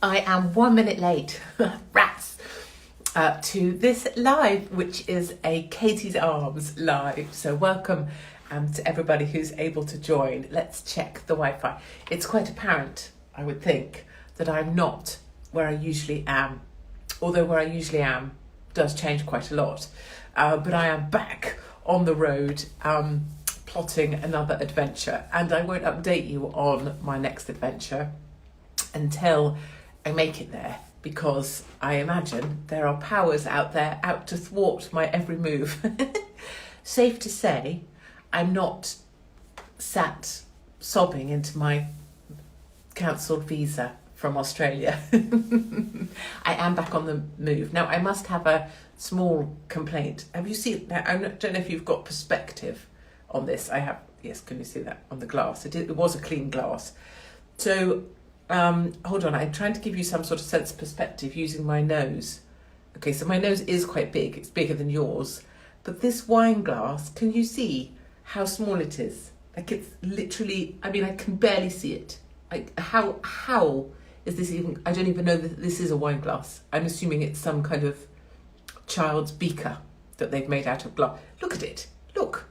I am 1 minute late, rats, to this live, which is a Katie's Arms live. So welcome to everybody who's able to join. Let's check the Wi-Fi. It's quite apparent, I would think, that I'm not where I usually am, although where I usually am does change quite a lot. But I am back on the road, plotting another adventure, and I won't update you on my next adventure until I make it there, because I imagine there are powers out there out to thwart my every move. Safe to say, I'm not sat sobbing into my cancelled visa from Australia. I am back on the move. Now, I must have a small complaint. Have you seen, I don't know if you've got perspective on this. I have, yes, can you see that on the glass? It was a clean glass. So, hold on, I'm trying to give you some sort of sense of perspective using my nose. Okay, so my nose is quite big. It's bigger than yours. But this wine glass, can you see how small it is? Like, it's literally, I mean, I can barely see it. Like, how is this even, I don't even know that this is a wine glass. I'm assuming it's some kind of child's beaker that they've made out of glass. Look at it. Look.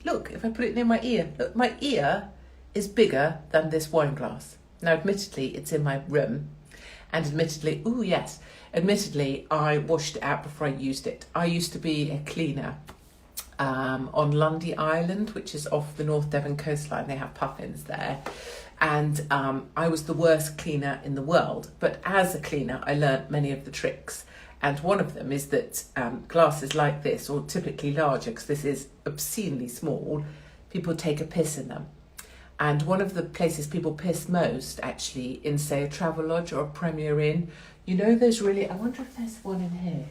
Look, if I put it near my ear, look, my ear is bigger than this wine glass. Now, admittedly, it's in my room, and admittedly, I washed it out before I used it. I used to be a cleaner on Lundy Island, which is off the North Devon coastline. They have puffins there, and I was the worst cleaner in the world. But as a cleaner, I learnt many of the tricks, and one of them is that glasses like this, or typically larger, because this is obscenely small, people take a piss in them. And one of the places people piss most, actually, in, say, a Travelodge or a Premier Inn, you know, there's really, I wonder if there's one in here.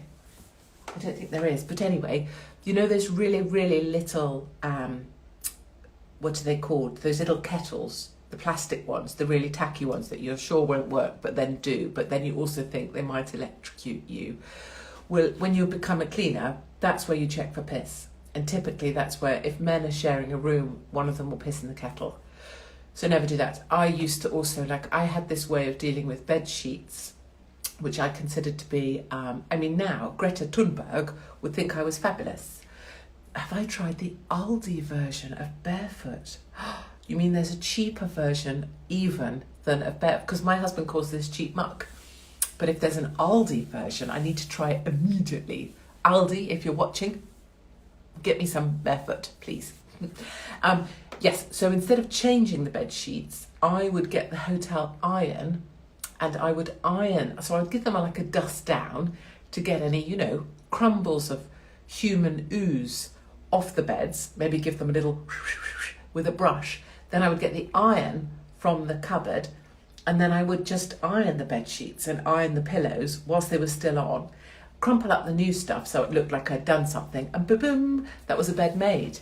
I don't think there is. But anyway, you know, there's really, really little, what are they called? Those little kettles, the plastic ones, the really tacky ones that you're sure won't work, but then do. But then you also think they might electrocute you. Well, when you become a cleaner, that's where you check for piss. And typically that's where, if men are sharing a room, one of them will piss in the kettle. So never do that. I used to also, I had this way of dealing with bed sheets, which I considered to be, I mean, now Greta Thunberg would think I was fabulous. Have I tried the Aldi version of Barefoot? You mean there's a cheaper version even than of Barefoot? Because my husband calls this cheap muck. But if there's an Aldi version, I need to try it immediately. Aldi, if you're watching, get me some Barefoot, please. Yes, so instead of changing the bed sheets, I would get the hotel iron, and I would iron. So I would give them like a dust down to get any, you know, crumbles of human ooze off the beds. Maybe give them a little with a brush. Then I would get the iron from the cupboard, and then I would just iron the bed sheets and iron the pillows whilst they were still on. Crumple up the new stuff so it looked like I'd done something, and boom, that was a bed made.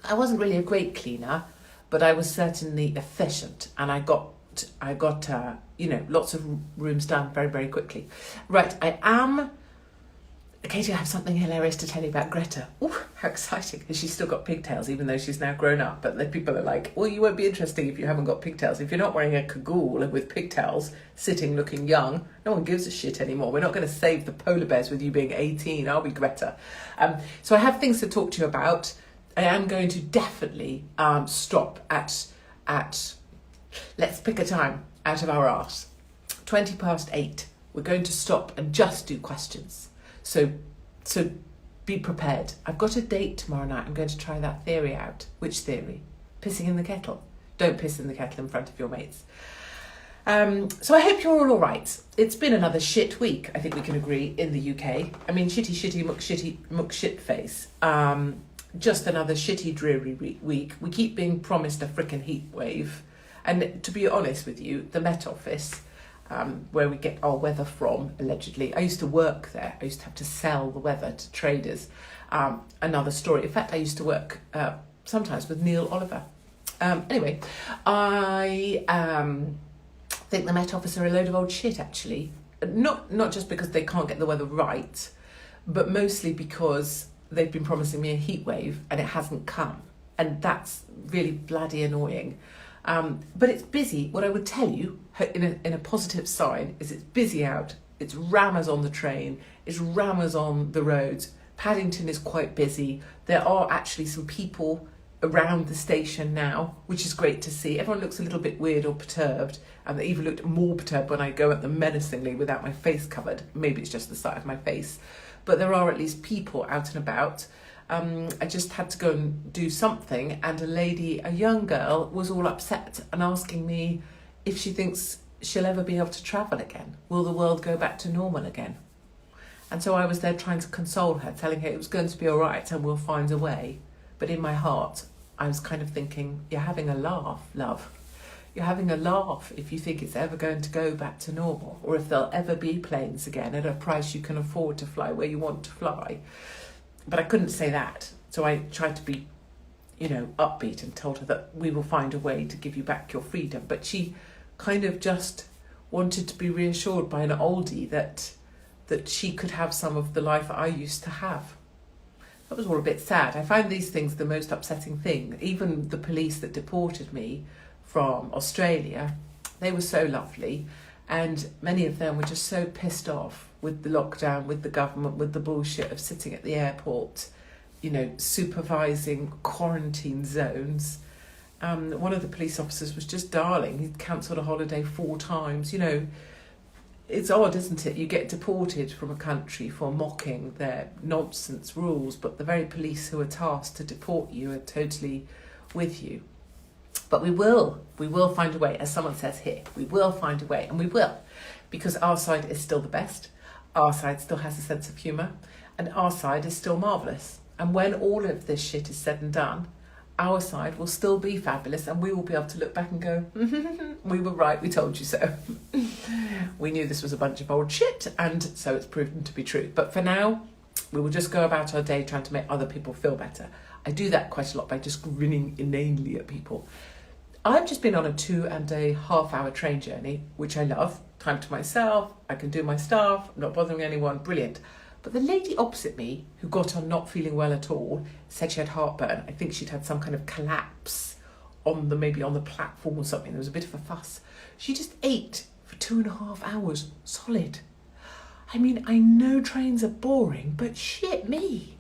I wasn't really a great cleaner, but I was certainly efficient, and I got you know, lots of rooms done very, very quickly. Right, Katie, I have something hilarious to tell you about Greta. Ooh, how exciting. And she's still got pigtails, even though she's now grown up. But the people are like, well, you won't be interesting if you haven't got pigtails. If you're not wearing a cagoule with pigtails, sitting looking young, no one gives a shit anymore. We're not going to save the polar bears with you being 18, are we, Greta? So I have things to talk to you about. I am going to definitely stop at let's pick a time out of our arse. 8:20. We're going to stop and just do questions. So be prepared. I've got a date tomorrow night. I'm going to try that theory out. Which theory? Pissing in the kettle. Don't piss in the kettle in front of your mates. So I hope you're all right. It's been another shit week, I think we can agree, in the UK. I mean, muck shit face. Just another shitty, dreary week. We keep being promised a frickin' heat wave. And to be honest with you, the Met Office, where we get our weather from, allegedly, I used to work there. I used to have to sell the weather to traders. Another story. In fact, I used to work sometimes with Neil Oliver. Anyway, I think the Met Office are a load of old shit, actually. Not just because they can't get the weather right, but mostly because they've been promising me a heat wave and it hasn't come. And that's really bloody annoying. But it's busy. What I would tell you in a positive sign is it's busy out. It's rammers on the train. It's rammers on the roads. Paddington is quite busy. There are actually some people around the station now, which is great to see. Everyone looks a little bit weird or perturbed, and they even looked more perturbed when I go at them menacingly without my face covered. Maybe it's just the side of my face. But there are at least people out and about. I just had to go and do something, and a young girl, was all upset and asking me if she thinks she'll ever be able to travel again. Will the world go back to normal again? And so I was there trying to console her, telling her it was going to be all right and we'll find a way. But in my heart, I was kind of thinking, you're having a laugh, love. You're having a laugh if you think it's ever going to go back to normal, or if there'll ever be planes again at a price you can afford to fly where you want to fly. But I couldn't say that. So I tried to be, upbeat and told her that we will find a way to give you back your freedom. But she kind of just wanted to be reassured by an oldie that she could have some of the life I used to have. That was all a bit sad. I find these things the most upsetting thing. Even the police that deported me from Australia, they were so lovely, and many of them were just so pissed off with the lockdown, with the government, with the bullshit of sitting at the airport, supervising quarantine zones. One of the police officers was just darling. He'd cancelled a holiday 4 times. It's odd, isn't it? You get deported from a country for mocking their nonsense rules, but the very police who are tasked to deport you are totally with you. But we will find a way, as someone says here, we will find a way, and we will, because our side is still the best, our side still has a sense of humour, and our side is still marvellous. And when all of this shit is said and done, our side will still be fabulous, and we will be able to look back and go, we were right, we told you so. We knew this was a bunch of old shit, and so it's proven to be true. But for now, we will just go about our day trying to make other people feel better. I do that quite a lot by just grinning inanely at people. I've just been on a 2.5 hour train journey, which I love. Time to myself, I can do my stuff, I'm not bothering anyone, brilliant. But the lady opposite me, who got on not feeling well at all, said she had heartburn. I think she'd had some kind of collapse maybe on the platform or something. There was a bit of a fuss. She just ate for 2.5 hours, solid. I mean, I know trains are boring, but shit me.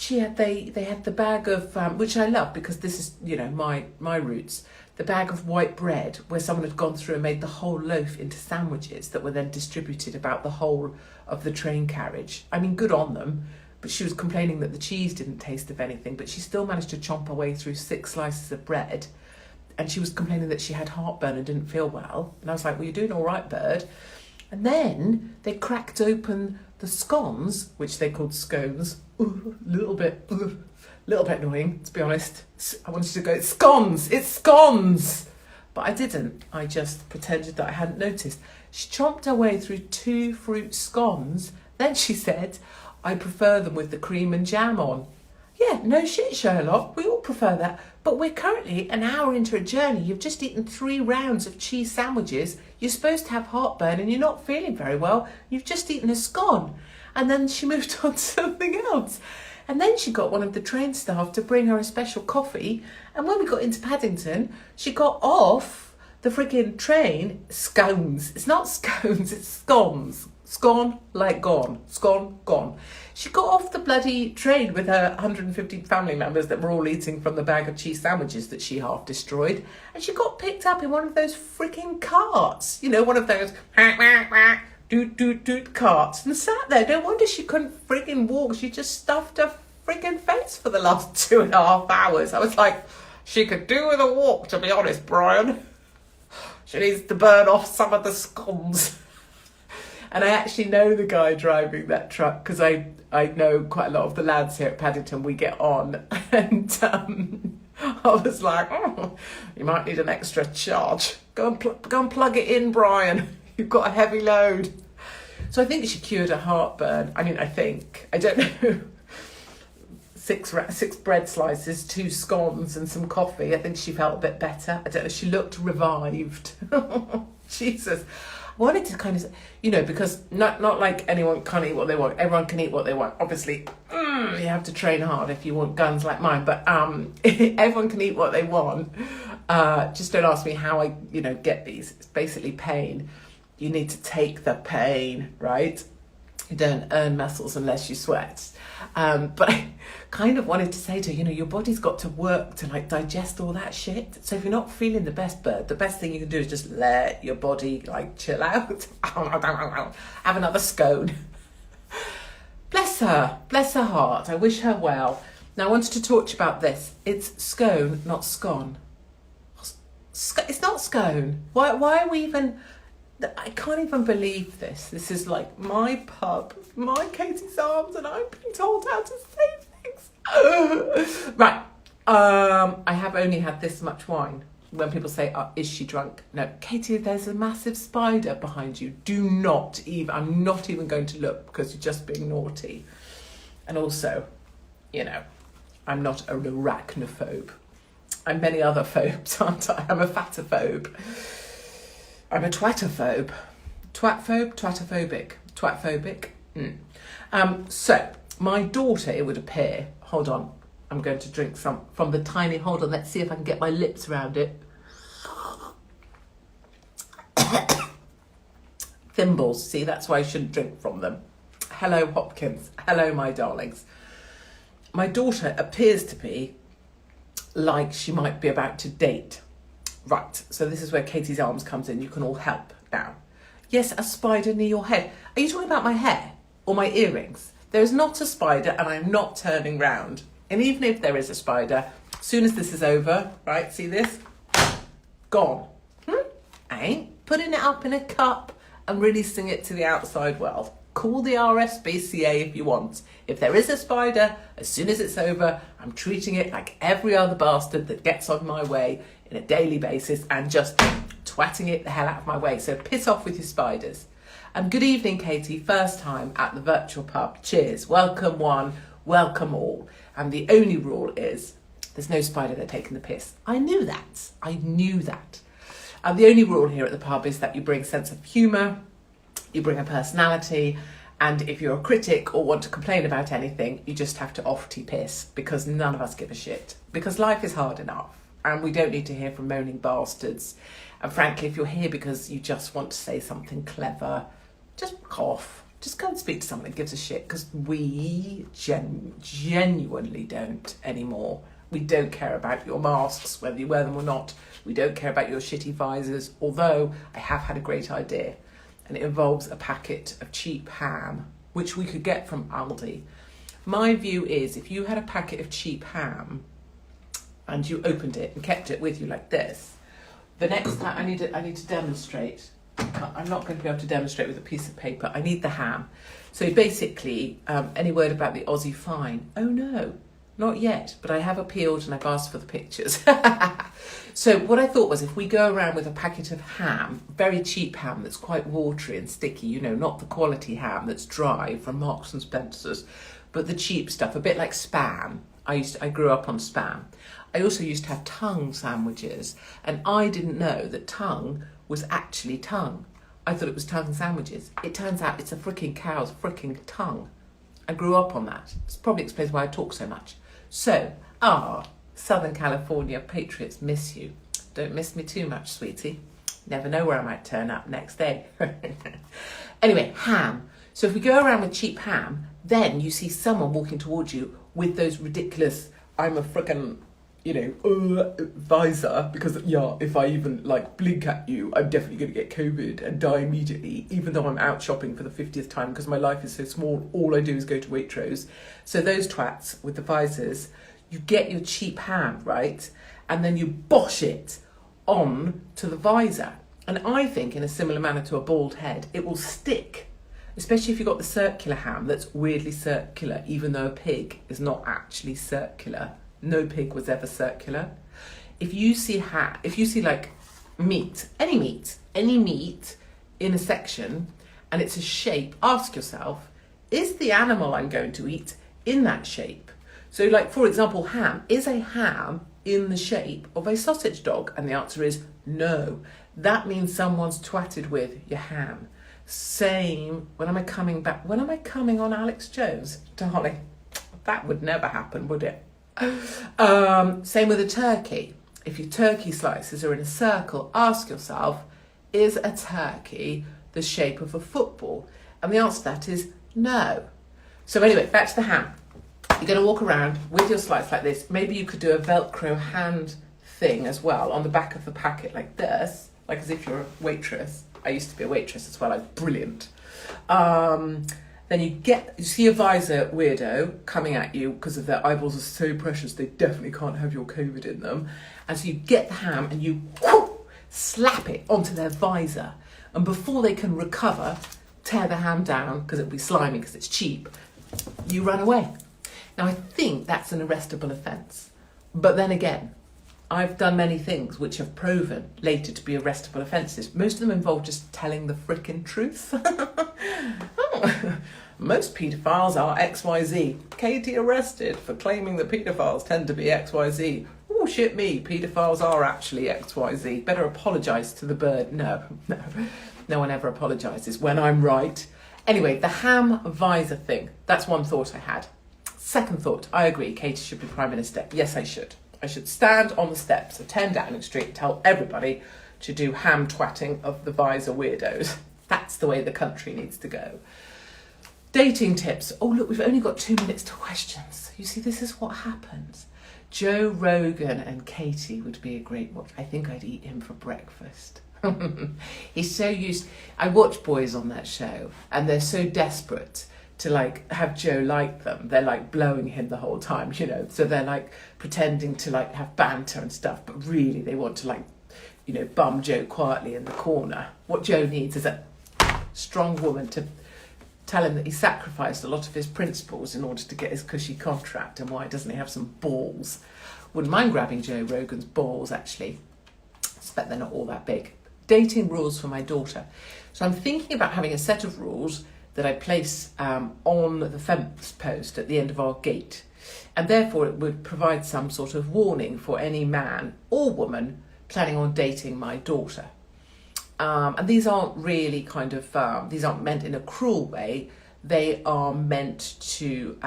They had the bag of, which I love because this is, my roots, the bag of white bread where someone had gone through and made the whole loaf into sandwiches that were then distributed about the whole of the train carriage. I mean, good on them, but she was complaining that the cheese didn't taste of anything, but she still managed to chomp her way through 6 slices of bread, and she was complaining that she had heartburn and didn't feel well. And I was like, well, you're doing all right, bird. And then they cracked open the scones, which they called scones. Ooh, little bit annoying, to be honest. I wanted to go, it's scones! But I didn't. I just pretended that I hadn't noticed. She chomped her way through 2 fruit scones. Then she said, I prefer them with the cream and jam on. Yeah, no shit, Sherlock. We all prefer that. But we're currently an hour into a journey. You've just eaten 3 rounds of cheese sandwiches. You're supposed to have heartburn and you're not feeling very well. You've just eaten a scone. And then she moved on to something else. And then she got one of the train staff to bring her a special coffee. And when we got into Paddington, she got off the freaking train, scones. It's not scones, it's scones. Scone, like gone. Scone, gone. She got off the bloody train with her 150 family members that were all eating from the bag of cheese sandwiches that she half destroyed. And she got picked up in one of those freaking carts. One of those doot carts, and sat there. No wonder she couldn't freaking walk. She just stuffed her freaking face for the last 2.5 hours. I was like, she could do with a walk, to be honest, Brian. She needs to burn off some of the scones. And I actually know the guy driving that truck because I know quite a lot of the lads here at Paddington. We get on, and I was like, oh, you might need an extra charge. Go and plug it in, Brian. You've got a heavy load. So I think she cured her heartburn. I don't know. 6 bread slices, 2 scones and some coffee. I think she felt a bit better. I don't know. She looked revived. Jesus. I wanted to kind of, because not like anyone can eat what they want. Everyone can eat what they want. Obviously, you have to train hard if you want guns like mine. But everyone can eat what they want. Just don't ask me how I, get these. It's basically pain. You need to take the pain, right? You don't earn muscles unless you sweat. But I kind of wanted to say to her, your body's got to work to like digest all that shit. So if you're not feeling the best bird, the best thing you can do is just let your body like chill out. Have another scone. Bless her heart. I wish her well. Now I wanted to talk to you about this. It's scone, not scone. It's not scone. Why are we even... I can't even believe this. This is like my pub, my Katie's Arms, and I'm being told how to say things. Right. I have only had this much wine. When people say, is she drunk? No. Katie, there's a massive spider behind you. Do not even, I'm not even going to look because you're just being naughty. And also, I'm not a arachnophobe. I'm many other phobes, aren't I? I'm a fatophobe. I'm a twatophobe. Twatphobic. So, my daughter, it would appear, hold on, I'm going to drink some from the tiny, hold on, let's see if I can get my lips around it. Thimbles, see, that's why I shouldn't drink from them. Hello, Hopkins. Hello, my darlings. My daughter appears to be like she might be about to date. Right, so this is where Katie's Arms comes in. You can all help now. Yes, a spider near your head. Are you talking about my hair or my earrings? There is not a spider and I'm not turning round. And even if there is a spider, as soon as this is over, right, see this? Gone. I ain't putting it up in a cup and releasing it to the outside world. Call the RSPCA if you want. If there is a spider, as soon as it's over, I'm treating it like every other bastard that gets on my way in a daily basis and just twatting it the hell out of my way. So piss off with your spiders. And good evening, Katie. First time at the virtual pub. Cheers. Welcome one, welcome all. And the only rule is there's no spider there taking the piss. I knew that. And the only rule here at the pub is that you bring sense of humour, you bring a personality, and if you're a critic or want to complain about anything, you just have to off-tea piss because none of us give a shit. Because life is hard enough. And we don't need to hear from moaning bastards. And frankly, if you're here because you just want to say something clever, just cough. Just go and speak to someone that gives a shit, because we genuinely don't anymore. We don't care about your masks, whether you wear them or not. We don't care about your shitty visors, although I have had a great idea. And it involves a packet of cheap ham, which we could get from Aldi. My view is, if you had a packet of cheap ham, and you opened it and kept it with you like this, the next time I need to demonstrate. I'm not going to be able to demonstrate with a piece of paper. I need the ham. So basically, any word about the Aussie fine? Oh no, not yet. But I have appealed and I've asked for the pictures. So what I thought was, if we go around with a packet of ham, very cheap ham that's quite watery and sticky, not the quality ham that's dry from Marks and Spencer's, but the cheap stuff, a bit like Spam. I grew up on Spam. I also used to have tongue sandwiches, and I didn't know that tongue was actually tongue. I thought it was tongue sandwiches. It turns out it's a freaking cow's freaking tongue. I grew up on that. This probably explains why I talk so much. So, Southern California patriots miss you. Don't miss me too much, sweetie. Never know where I might turn up next day. Anyway, ham. So if we go around with cheap ham, then you see someone walking towards you with those ridiculous, I'm a frickin', visor, because if I even blink at you, I'm definitely going to get COVID and die immediately, even though I'm out shopping for the 50th time because my life is so small. All I do is go to Waitrose. So those twats with the visors, you get your cheap ham, right? And then you bosh it on to the visor. And I think in a similar manner to a bald head, it will stick, especially if you've got the circular ham that's weirdly circular, even though a pig is not actually circular. No pig was ever circular. If you see meat, any meat in a section, and it's a shape, ask yourself, is the animal I'm going to eat in that shape? So for example, ham. Is a ham in the shape of a sausage dog? And the answer is no. That means someone's twatted with your ham. Same, when am I coming back? When am I coming on Alex Jones? Darling, that would never happen, would it? Same with a turkey. if your turkey slices are in a circle, ask yourself, is a turkey the shape of a football? And the answer to that is no. So anyway, back to the ham. You're going to walk around with your slice like this. Maybe you could do a Velcro hand thing as well on the back of the packet like this, like as if you're a waitress. I used to be a waitress as well. I was brilliant. Then you see a visor weirdo coming at you because of their eyeballs are so precious, they definitely can't have your COVID in them. And so you get the ham and you slap it onto their visor. And before they can recover, tear the ham down because it'll be slimy because it's cheap, you run away. Now, I think that's an arrestable offence. But then again, I've done many things which have proven later to be arrestable offences. Most of them involve just telling the frickin' truth. Most paedophiles are XYZ. Katie arrested for claiming that paedophiles tend to be XYZ. Oh, shit me, paedophiles are actually XYZ. Better apologise to the bird. No one ever apologises when I'm right. Anyway, the ham visor thing, that's one thought I had. Second thought, I agree, Katie should be Prime Minister. Yes, I should. I should stand on the steps of 10 Downing Street and tell everybody to do ham twatting of the visor weirdos. That's the way the country needs to go. Dating tips. Oh, look, we've only got 2 minutes to questions. You see, this is what happens. Joe Rogan and Katie would be a great watch. I think I'd eat him for breakfast. He's so used. I watch boys on that show and they're so desperate to like have Joe like them. They're like blowing him the whole time, you know. So they're like pretending to like have banter and stuff, but really they want to like, you know, bum Joe quietly in the corner. What Joe needs is a strong woman to tell him that he sacrificed a lot of his principles in order to get his cushy contract, and why doesn't he have some balls? Wouldn't mind grabbing Joe Rogan's balls, actually. I expect they're not all that big. Dating rules for my daughter. So I'm thinking about having a set of rules that I place on the fence post at the end of our gate. And therefore it would provide some sort of warning for any man or woman planning on dating my daughter. And these aren't really kind of, these aren't meant in a cruel way. They are meant to,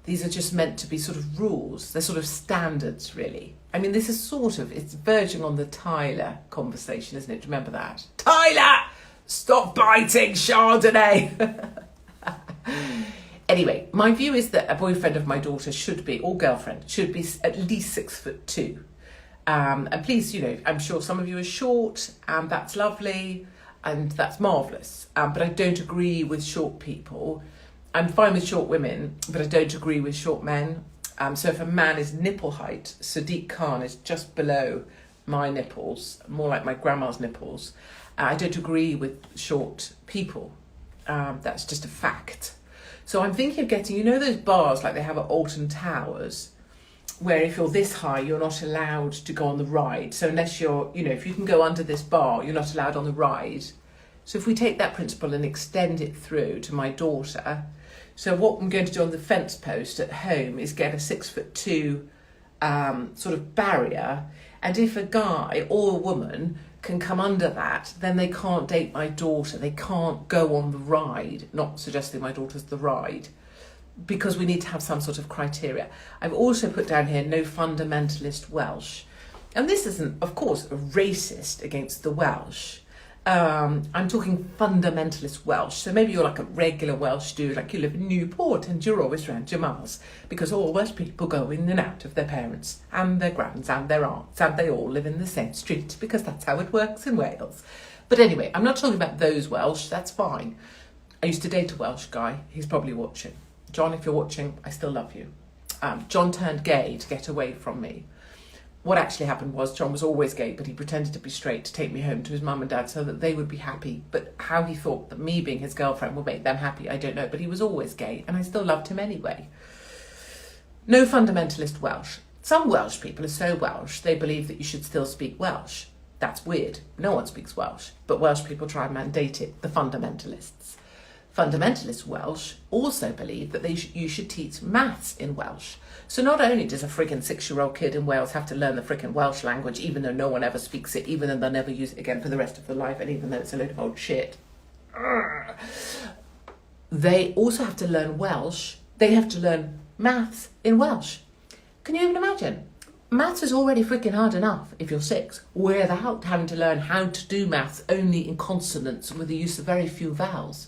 these are just meant to be sort of rules. They're sort of standards, really. I mean, this is sort of, it's verging on the Tyler conversation, isn't it? Remember that? Tyler! Stop biting Chardonnay! Anyway, my view is that a boyfriend of my daughter should be, or girlfriend, should be at least 6'2". And please, you know, I'm sure some of you are short, and that's lovely, and that's marvellous. But I don't agree with short people. I'm fine with short women, but I don't agree with short men. So if a man is nipple height, Sadiq Khan is just below my nipples, more like my grandma's nipples. I don't agree with short people. That's just a fact. So I'm thinking of getting, you know those bars like they have at Alton Towers, where if you're this high, you're not allowed to go on the ride. So unless you're, you know, if you can go under this bar, you're not allowed on the ride. So if we take that principle and extend it through to my daughter, so what I'm going to do on the fence post at home is get a 6'2" sort of barrier. And if a guy or a woman can come under that, then they can't date my daughter. They can't go on the ride, not suggesting my daughter's the ride, because we need to have some sort of criteria. I've also put down here, no fundamentalist Welsh. And this isn't, of course, racist against the Welsh. I'm talking fundamentalist Welsh. So maybe you're like a regular Welsh dude, like you live in Newport and you're always around your mums, because all Welsh people go in and out of their parents and their grands and their aunts, and they all live in the same street, because that's how it works in Wales. But anyway, I'm not talking about those Welsh, that's fine. I used to date a Welsh guy, he's probably watching. John, if you're watching, I still love you. John turned gay to get away from me. What actually happened was John was always gay, but he pretended to be straight to take me home to his mum and dad so that they would be happy. But how he thought that me being his girlfriend would make them happy, I don't know. But he was always gay, and I still loved him anyway. No fundamentalist Welsh. Some Welsh people are so Welsh, they believe that you should still speak Welsh. That's weird. No one speaks Welsh, but Welsh people try and mandate it, the fundamentalists. Fundamentalist Welsh also believe that you should teach maths in Welsh. So not only does a friggin' 6-year-old kid in Wales have to learn the friggin' Welsh language, even though no one ever speaks it, even though they'll never use it again for the rest of their life, and even though it's a load of old shit, they also have to learn Welsh. They have to learn maths in Welsh. Can you even imagine? Maths is already freaking hard enough if you're 6, without having to learn how to do maths only in consonants with the use of very few vowels.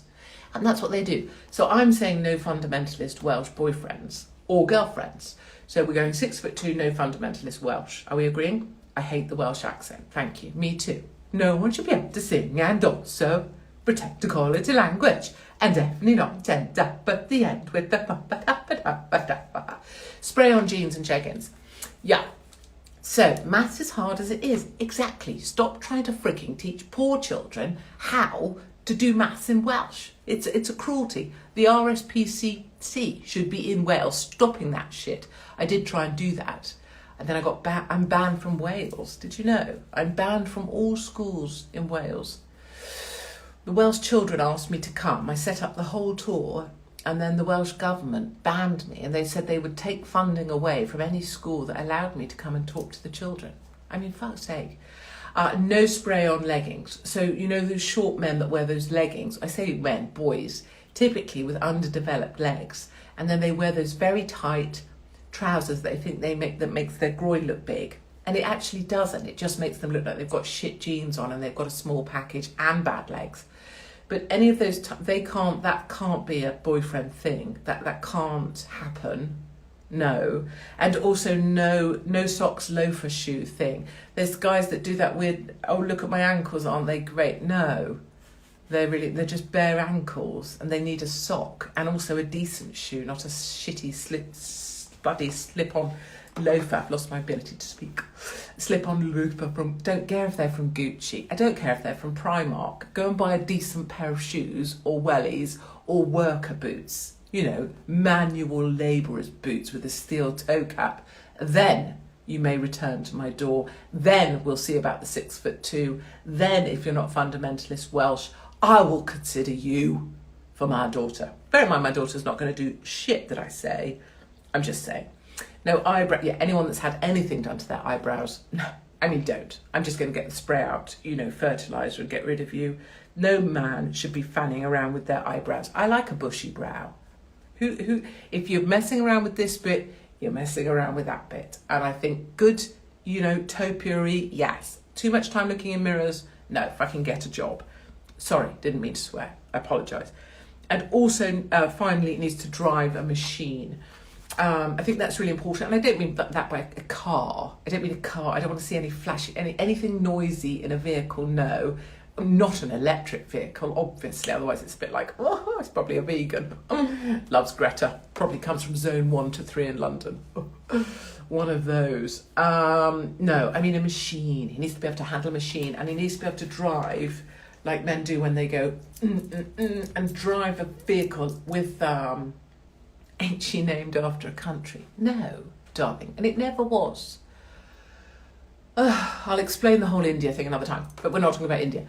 And that's what they do. So I'm saying no fundamentalist Welsh boyfriends or girlfriends. So we're going 6'2", no fundamentalist Welsh. Are we agreeing? I hate the Welsh accent. Thank you. Me too. No one should be able to sing and also protect a quality language, and definitely not end up at the end with the spray on jeans and jeggings. Yeah. So maths is hard as it is. Exactly. Stop trying to freaking teach poor children how to do maths in Welsh. It's a cruelty. The RSPCC should be in Wales stopping that shit. I did try and do that. And then I'm banned from Wales. Did you know? I'm banned from all schools in Wales. The Welsh children asked me to come. I set up the whole tour, and then the Welsh government banned me, and they said they would take funding away from any school that allowed me to come and talk to the children. I mean, fuck's sake. No spray on leggings. So, you know those short men that wear those leggings? I say men, boys, typically with underdeveloped legs. And then they wear those very tight trousers that that makes their groin look big. And it actually doesn't. It just makes them look like they've got shit jeans on and they've got a small package and bad legs. But any of those, that can't be a boyfriend thing. That can't happen. No. And also no socks, loafer shoe thing. There's guys that do that weird, oh, look at my ankles, aren't they great? No. They're just bare ankles, and they need a sock and also a decent shoe, not a shitty slip-on loafer. I've lost my ability to speak. Slip-on loafer don't care if they're from Gucci. I don't care if they're from Primark. Go and buy a decent pair of shoes or wellies or worker boots. You know, manual labourer's boots with a steel toe cap. Then you may return to my door. Then we'll see about the 6'2". Then, if you're not fundamentalist Welsh, I will consider you for my daughter. Bear in mind, my daughter's not going to do shit that I say. I'm just saying. No eyebrow. Yeah, anyone that's had anything done to their eyebrows, no. I mean, don't. I'm just going to get the spray out, fertiliser and get rid of you. No man should be fanning around with their eyebrows. I like a bushy brow. Who? If you're messing around with this bit, you're messing around with that bit. And I think good, topiary, yes. Too much time looking in mirrors, no, fucking get a job. Sorry, didn't mean to swear. I apologise. And also, finally, it needs to drive a machine. I think that's really important. And I don't mean that by a car. I don't mean a car. I don't want to see any flashy, anything noisy in a vehicle, no. Not an electric vehicle, obviously, otherwise it's a bit like, oh, it's probably a vegan. Loves Greta. Probably comes from zone 1 to 3 in London. One of those. No, I mean a machine. He needs to be able to handle a machine, and he needs to be able to drive like men do when they go, and drive a vehicle with, ain't she named after a country? No, darling, and it never was. I'll explain the whole India thing another time, but we're not talking about India.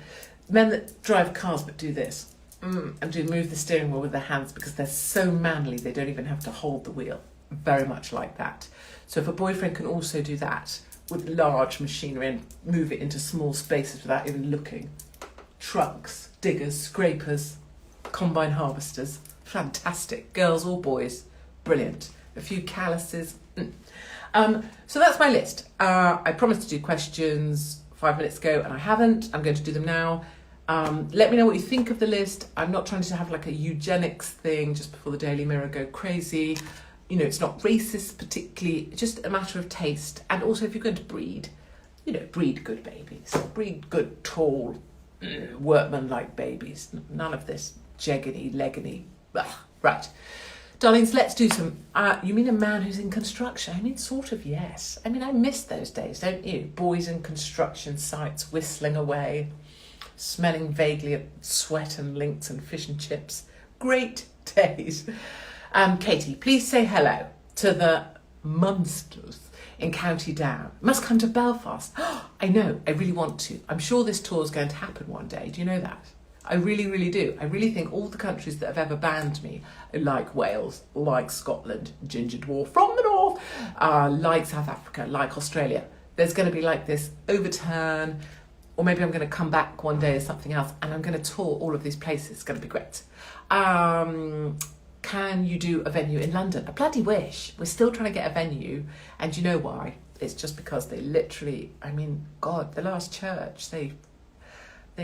Men that drive cars but do this, and do move the steering wheel with their hands because they're so manly they don't even have to hold the wheel. Very much like that. So if a boyfriend can also do that with large machinery and move it into small spaces without even looking. Trucks, diggers, scrapers, combine harvesters. Fantastic. Girls or boys. Brilliant. A few calluses. So that's my list. I promised to do questions 5 minutes ago and I haven't. I'm going to do them now. Let me know what you think of the list. I'm not trying to have like a eugenics thing just before the Daily Mirror go crazy. It's not racist particularly, it's just a matter of taste. And also if you're going to breed, breed good babies. Breed good, tall, workman-like babies. None of this jeggedy, leggedy. Right. Darlings, let's do some... you mean a man who's in construction? I mean, sort of, yes. I mean, I miss those days, don't you? Boys in construction sites whistling away, smelling vaguely of sweat and links and fish and chips. Great days. Katie, please say hello to the Munsters in County Down. Must come to Belfast. I know, I really want to. I'm sure this tour is going to happen one day. Do you know that? I really, really do. I really think all the countries that have ever banned me, like Wales, like Scotland, Ginger Dwarf from the north, like South Africa, like Australia, there's going to be like this overturn, or maybe I'm going to come back one day as something else, and I'm going to tour all of these places. It's going to be great. Can you do a venue in London? I bloody wish. We're still trying to get a venue, and you know why? it's just because they literally, I mean, God, the last church, they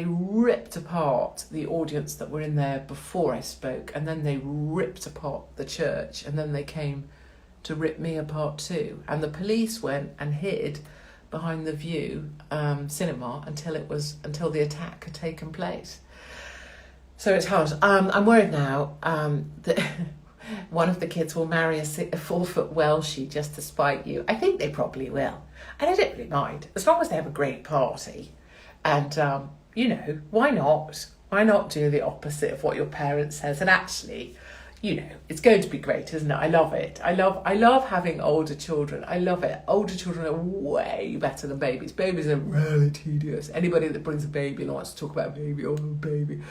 ripped apart the audience that were in there before I spoke, and then they ripped apart the church, and then they came to rip me apart too. And the police went and hid behind the View cinema until the attack had taken place. So it's hard. I'm worried now that one of the kids will marry a 4-foot Welshie just to spite you. I think they probably will, and I don't really mind as long as they have a great party. And you know, why not? Why not do the opposite of what your parents says? And actually, you know, it's going to be great, isn't it? I love it. I love having older children. I love it. Older children are way better than babies. Babies are really tedious. Anybody that brings a baby and wants to talk about a baby, oh, baby.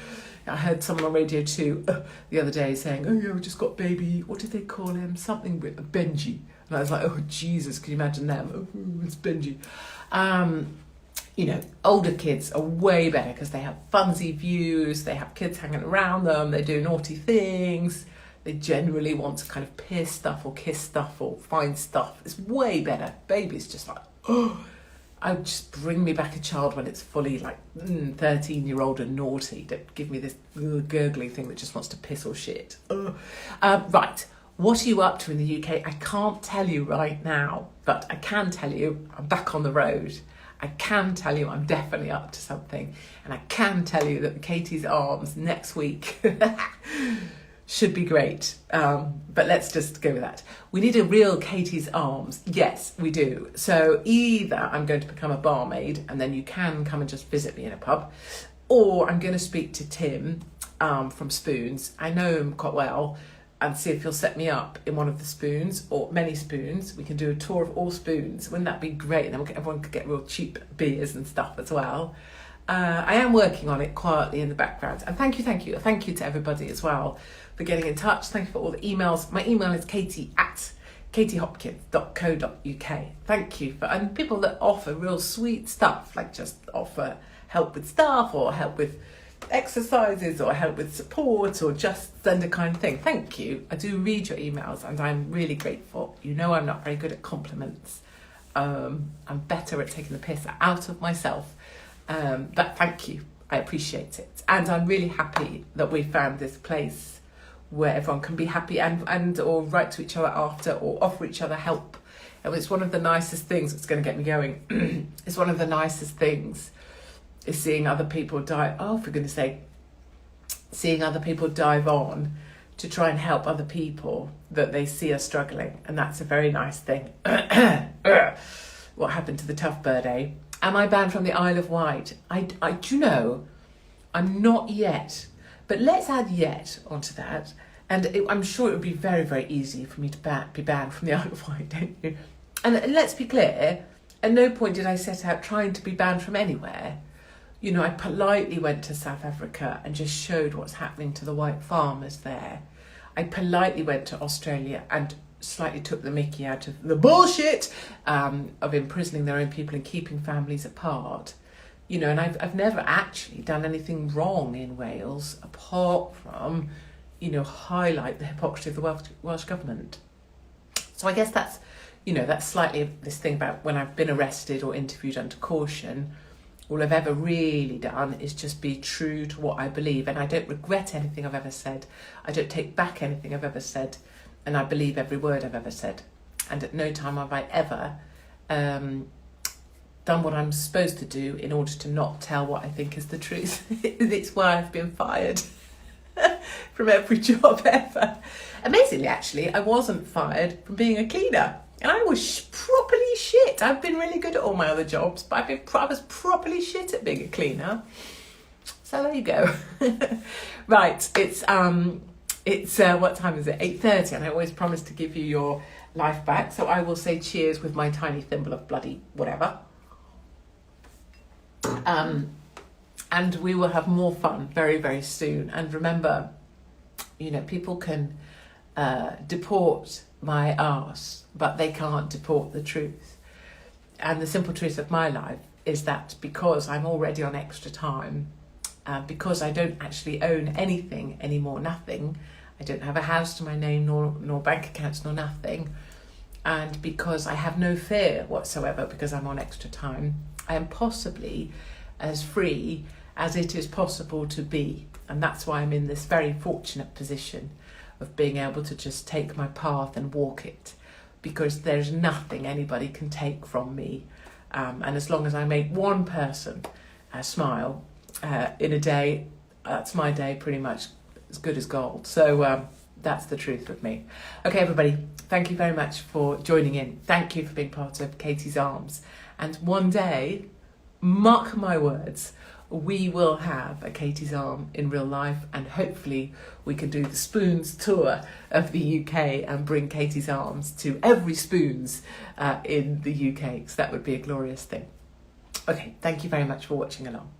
I heard someone on Radio 2 the other day saying, oh yeah, we just got baby, what did they call him? Something with Benji. And I was like, oh Jesus, can you imagine them? Oh, it's Benji. You know, older kids are way better because they have funsy views, they have kids hanging around them, they do naughty things, they generally want to kind of pierce stuff or kiss stuff or find stuff. It's way better. Babies just like, oh, I would just bring me back a child when it's fully like 13-year-old and naughty. Don't give me this gurgly thing that just wants to piss or shit. Right, what are you up to in the UK? I can't tell you right now, but I can tell you I'm back on the road. I can tell you I'm definitely up to something, and I can tell you that the Katie's Arms next week should be great. But let's just go with that. We need a real Katie's Arms. Yes, we do. So either I'm going to become a barmaid and then you can come and just visit me in a pub, or I'm going to speak to Tim from Spoons. I know him quite well, and see if he'll set me up in one of the Spoons or many Spoons. We can do a tour of all Spoons. Wouldn't that be great? And then everyone could get real cheap beers and stuff as well. I am working on it quietly in the background. And thank you to everybody as well for getting in touch. Thank you for all the emails. My email is katie@katiehopkins.co.uk. Thank you for, and people that offer real sweet stuff, like just offer help with staff or help with exercises or help with support or just send a kind thing. Thank you. I do read your emails and I'm really grateful. You know I'm not very good at compliments. I'm better at taking the piss out of myself. But thank you. I appreciate it. And I'm really happy that we found this place where everyone can be happy and or write to each other after or offer each other help. And it's one of the nicest things that's going to get me going. It's one of the nicest things is seeing other people for goodness sake, seeing other people dive on to try and help other people that they see are struggling. And that's a very nice thing. What happened to the tough bird, eh? Am I banned from the Isle of Wight? I do you know, I'm not yet. But let's add yet onto that. And I'm sure it would be very, very easy for me to be banned from the Isle of Wight, don't you? And let's be clear, at no point did I set out trying to be banned from anywhere. You know, I politely went to South Africa and just showed what's happening to the white farmers there. I politely went to Australia and slightly took the mickey out of the bullshit of imprisoning their own people and keeping families apart. You know, and I've never actually done anything wrong in Wales apart from, you know, highlight the hypocrisy of the Welsh government. So I guess that's, you know, that's slightly this thing about when I've been arrested or interviewed under caution. All I've ever really done is just be true to what I believe, and I don't regret anything I've ever said. I don't take back anything I've ever said, and I believe every word I've ever said. And at no time have I ever done what I'm supposed to do in order to not tell what I think is the truth. It's why I've been fired from every job ever. Amazingly, actually, I wasn't fired from being a cleaner. And I was properly shit. I've been really good at all my other jobs, but I was properly shit at being a cleaner. So there you go. Right, it's what time is it? 8:30, and I always promise to give you your life back. So I will say cheers with my tiny thimble of bloody whatever. And we will have more fun very, very soon. And remember, you know, people can deport my arse, but they can't deport the truth. And the simple truth of my life is that because I'm already on extra time, because I don't actually own anything anymore, nothing, I don't have a house to my name, nor bank accounts, nor nothing, and because I have no fear whatsoever because I'm on extra time, I am possibly as free as it is possible to be. And that's why I'm in this very fortunate position of being able to just take my path and walk it, because there's nothing anybody can take from me. And as long as I make one person smile in a day, that's my day pretty much as good as gold. So that's the truth with me. Okay, everybody, thank you very much for joining in. Thank you for being part of Katie's Arms. And one day, mark my words, we will have a Katie's Arm in real life, and hopefully we can do the Spoons tour of the UK and bring Katie's Arms to every Spoons in the UK, because that would be a glorious thing. Okay, thank you very much for watching along.